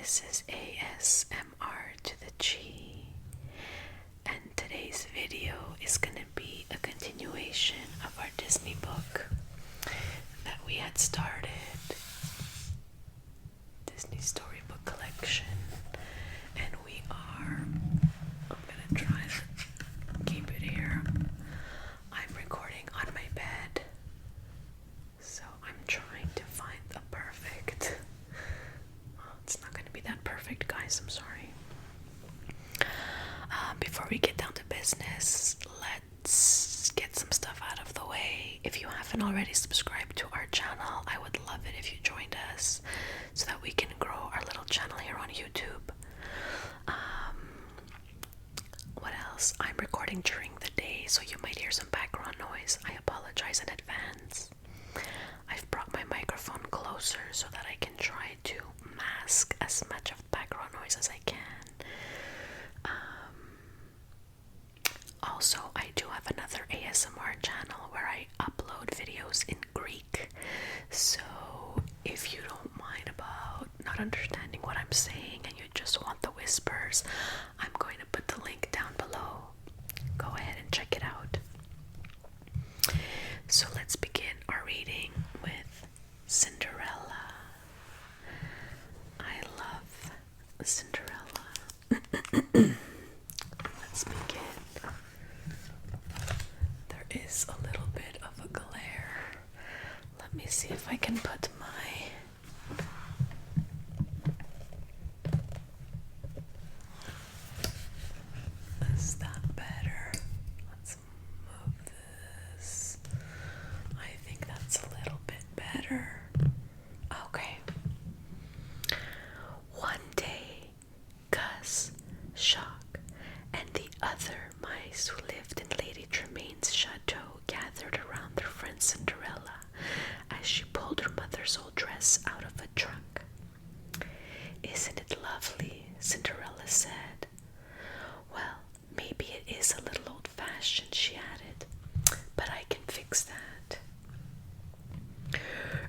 This is ASMR to the G, and today's video is going to be a continuation of our Disney book that we had started, Disney Storybook Collection, and I'm going to try to keep it here. I'm recording on my bed, so I'm trying to find the perfect. It's not going to be that perfect, guys. I'm sorry. Before we get down to business, let's get some stuff out of the way. If you haven't already subscribed to our channel, I would love it if you joined us so that we can grow our little channel here on YouTube. What else? I'm recording during the day, so you might hear some background noise. I apologize in advance. I've brought my microphone closer so that I can try to mask as much of background noise as I can. Also, I do have another ASMR channel where I upload videos in Greek. So if you don't mind about not understanding what I'm saying and you just want the whispers, I'm going to put the link down below. Go ahead and check it out. So let's begin our reading with Cinderella. I love Cinderella. Let's begin. There is a little bit of a glare. Let me see if I can put my is that better? Let's move this. I think that's a little bit better. Okay. One day, Gus, Shock, and the other mice who lived in Lady Tremaine's chateau gathered around their friend Cinderella as she pulled her mother's old dress out of a trunk. "Isn't it lovely?" Cinderella said. "Well, maybe it is a little old-fashioned," she added, "but I can fix that."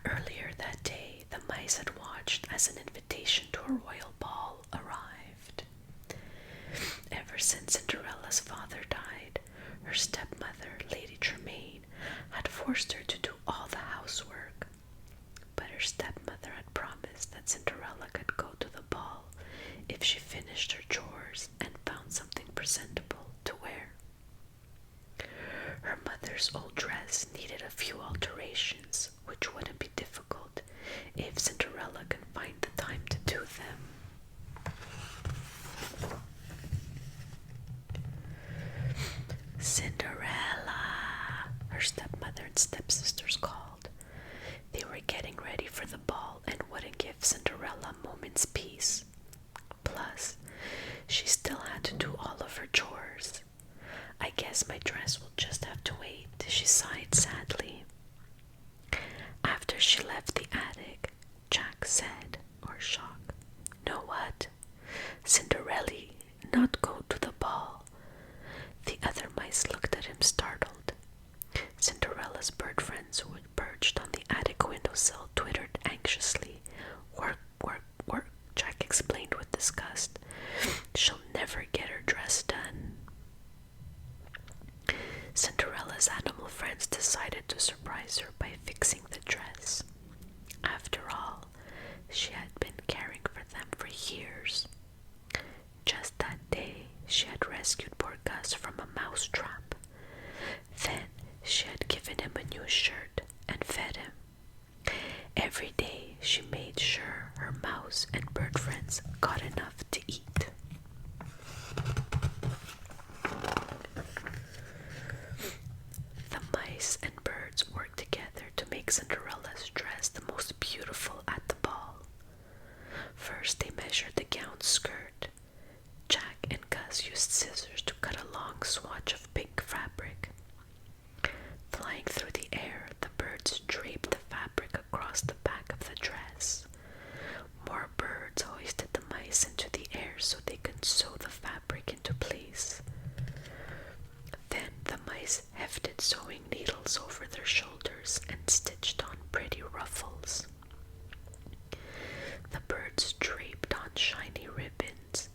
Earlier that day, the mice had watched as an invitation to a royal ball arrived. Ever since Cinderella's father died, her stepmother, Lady Tremaine, had forced her to do all the housework. But her stepmother had promised that Cinderella could go to the ball if she finished her chores and found something presentable to wear. Her mother's old dress needed a few alterations, which wouldn't be difficult if Cinderella could find the time to do them. "Cinderella," her stepmother and stepsisters called. They were getting ready for the ball and wouldn't give Cinderella a moment's peace. Plus, she still had to do all of her chores. "I guess my dress will just have to wait," she sighed sadly. After she left the attic, Jack said, or Shock, "No what? Cinderella not go to the ball?" The other mice looked at him startled. Cinderella's bird friends who had perched on the attic windowsill twittered anxiously. "Work, work, work," Jack explained with disgust. "She'll never get her dress done." Cinderella's animal friends decided to surprise her by fixing the dress. After all, she had been caring for them for years. Just that day, she had rescued poor Gus from a mouse trap. Then she had given him a new shirt and fed him. Every day she made sure her mouse and bird friends got enough to eat. The mice and birds worked together to make Cinderella's dress the most beautiful at the ball. First they measured the gown's skirt. Jack and Gus used scissors to cut a long swatch of pink fabric. Flying through the air, the birds draped the fabric across the back of the dress. More birds hoisted the mice into the air so they could sew the fabric into place. Then the mice hefted sewing needles over their shoulders and stitched on pretty ruffles. The birds draped on shiny ribbons.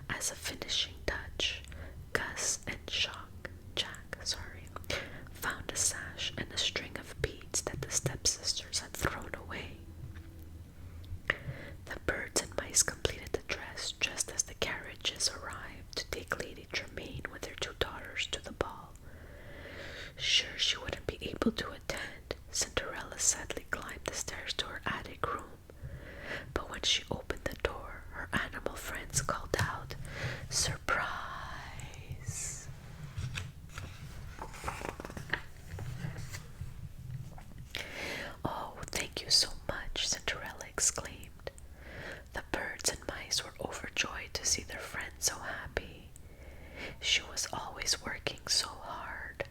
As a finishing touch, Gus and Jack, found a sash and a string of beads that the stepsisters had thrown away. The birds and mice completed the dress just as the carriages arrived to take Lady Tremaine with her two daughters to the ball. Sure she wouldn't be able to attend, Cinderella sadly climbed the stairs to her attic room. But when she opened the door, her animal friends called out, "Surprise!" "Oh, thank you so much," Cinderella exclaimed. The birds and mice were overjoyed to see their friend so happy. She was always working so hard.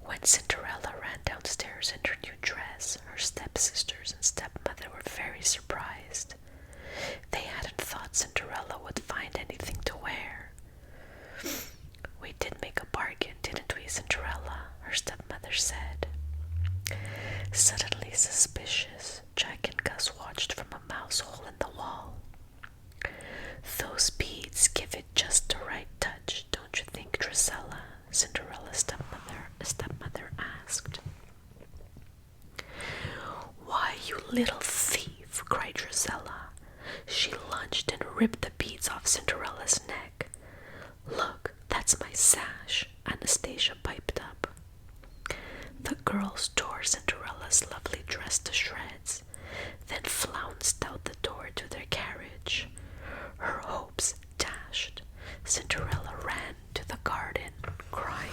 When Cinderella ran downstairs in her new dress, her stepsisters and stepmother were very surprised. They hadn't thought Cinderella would find anything to wear. "We did make a bargain, didn't we, Cinderella?" her stepmother said. Suddenly suspicious, Jack and Gus watched from a mouse hole in the wall. "Those beads give it just the right touch, don't you think, Drusilla?" Cinderella's stepmother asked. "Why, you little thief!" cried Drusilla. She lunged and ripped the beads off Cinderella's neck. "Look, that's my sash," Anastasia piped up. The girls tore Cinderella's lovely dress to shreds, then flounced out the door to their carriage. Her hopes dashed. Cinderella ran to the garden, crying.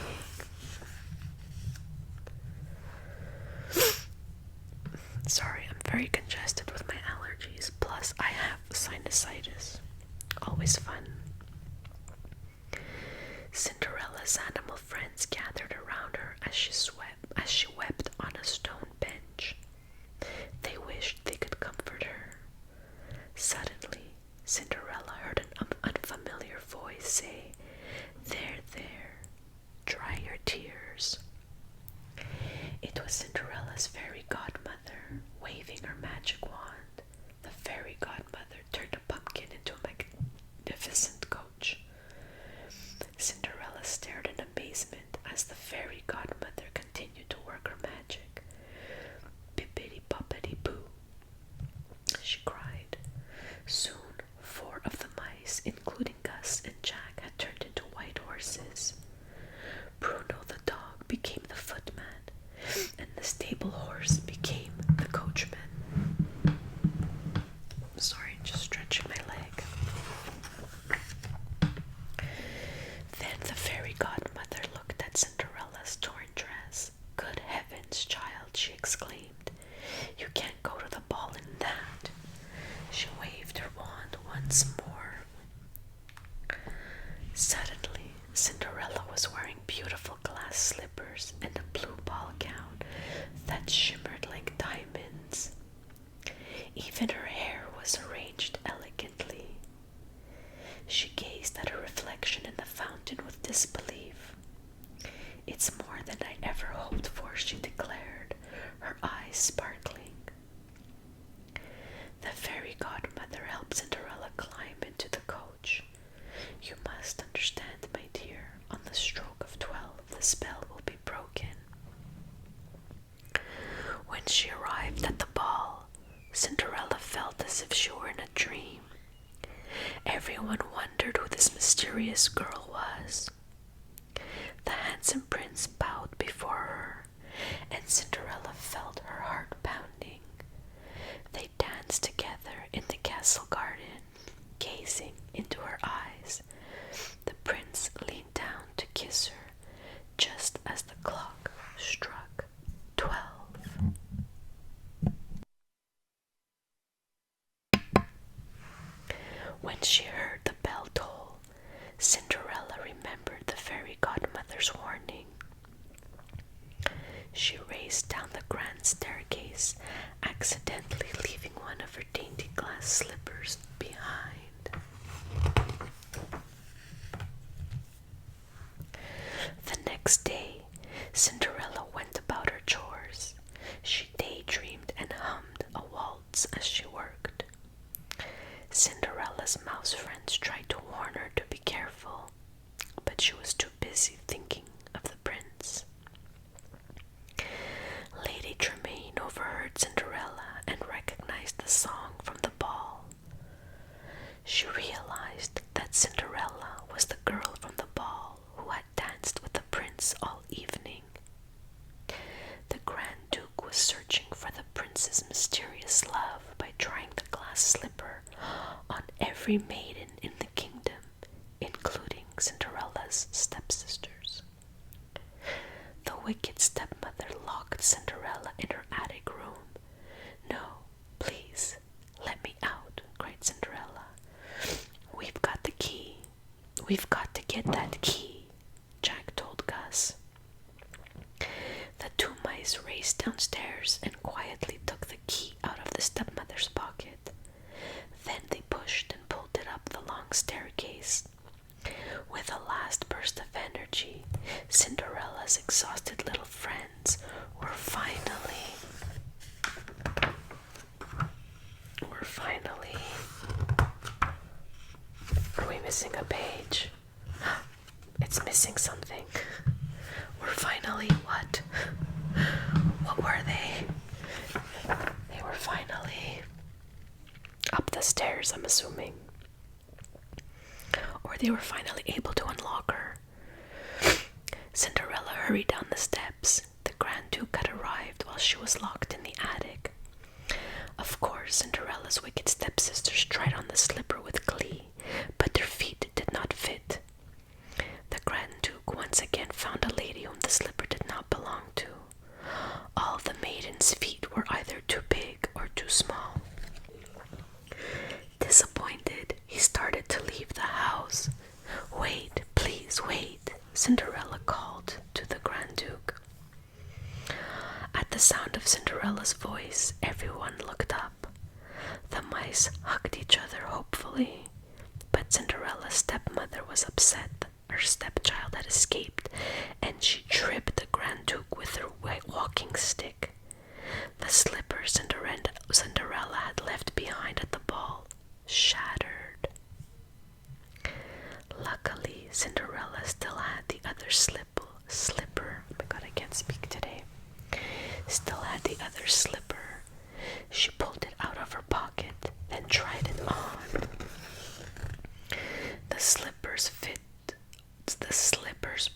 Sorry, I'm very congested with my allergies, plus I have sinusitis. Always fun. Cinderella's animal friends gathered around her as she wept on a stone bench. They wished they could comfort her. Suddenly, Cinderella heard an unfamiliar voice say, "There, there, dry your tears." It was Cinderella's fairy godmother, waving her magic wand. The fairy godmother turned a pumpkin into a magnificent coach. Cinderella stared in amazement as the fairy godmother continued to work her magic. "Bippity-boppity-boo," she cried. Soon, 4 of the mice, including Gus and Jack, had turned into white horses. Bruno the dog became the footman, and the stable horse became the coachman. Sorry, just stretching my leg. Then the fairy godmother looked at Cinderella's torn dress. "Good heavens, child," she exclaimed. "You can't go to the ball in that." She waved her wand once more. Suddenly, Cinderella was wearing beautiful glass slippers and a blue ball gown that shimmered like diamonds. Even her hair was arranged elegantly. She gazed at her reflection in the fountain with disbelief. "It's more than I ever hoped for," she declared, her eyes sparkling. The fairy godmother helped Cinderella climb into the coach. "You must understand, my dear, on the stroke of 12 the spell will be broken." When she arrived at the ball, Cinderella felt as if she were in a dream. Everyone wondered who this mysterious girl was. The handsome prince bowed before her, and Cinderella felt her heart pounding. They danced together in the castle garden, gazing into her eyes. The prince leaned down to kiss her, just as the clock struck 12. When she heard the bell toll, Cinderella remembered the fairy godmother's warning. She raced down the grand staircase, accidentally leaving one of her dainty glass slippers behind. The next day, Cinderella went about her chores. She daydreamed and hummed a waltz as she worked. every maiden in the kingdom, including Cinderella's stepsisters. The wicked stepmother locked Cinderella in her attic room. "No, please, let me out," cried Cinderella. "We've got the key. We've got to get that key," Jack told Gus. The two mice raced downstairs and quietly took the key out of the stepmother's pocket. Then they pushed and pulled it up the long staircase. With a last burst of energy, Cinderella's exhausted little friends were finally... Are we missing a page? It's missing something. We're finally what? What were they? They were finally up the stairs, I'm assuming. Or they were finally able to unlock her. Cinderella hurried down the steps. The Grand Duke had arrived while she was locked in the attic. Of course, Cinderella's wicked stepsisters tried on the slipper with glee, but their feet did not fit. The Grand Duke once again found a lady whom the slipper did not belong to. All the maidens' feet were either too big or too small. Disappointed, he started to leave the house. "Wait, please wait," Cinderella called to the Grand Duke. At the sound of Cinderella's voice, everyone looked up. The mice hugged each other hopefully, but Cinderella's stepmother was upset. Her stepchild had escaped, and she tripped the Grand Duke with her walking stick. The slipper Cinderella had left behind at the ball shattered. Luckily, Cinderella still had the other slipper. Oh my god, I can't speak today. Still had the other slipper. She pulled it out of her pocket, then tried it on. The slipper's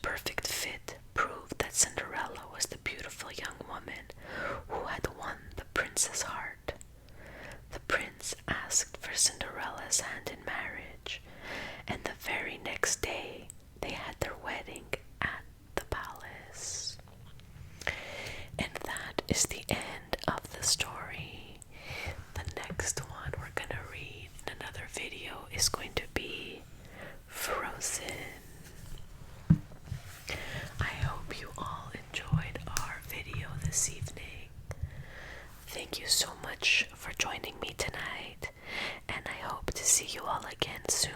perfect fit proved that Cinderella was the beautiful young woman who had won the prince's heart. The prince asked for Cinderella's hand in marriage, and the very next day they had their wedding at the palace. And that is the end of the story. The next one we're gonna read in another video is going to be Frozen. I hope you all enjoyed our video this evening. Thank you so much for joining me tonight, and I hope to see you all again soon.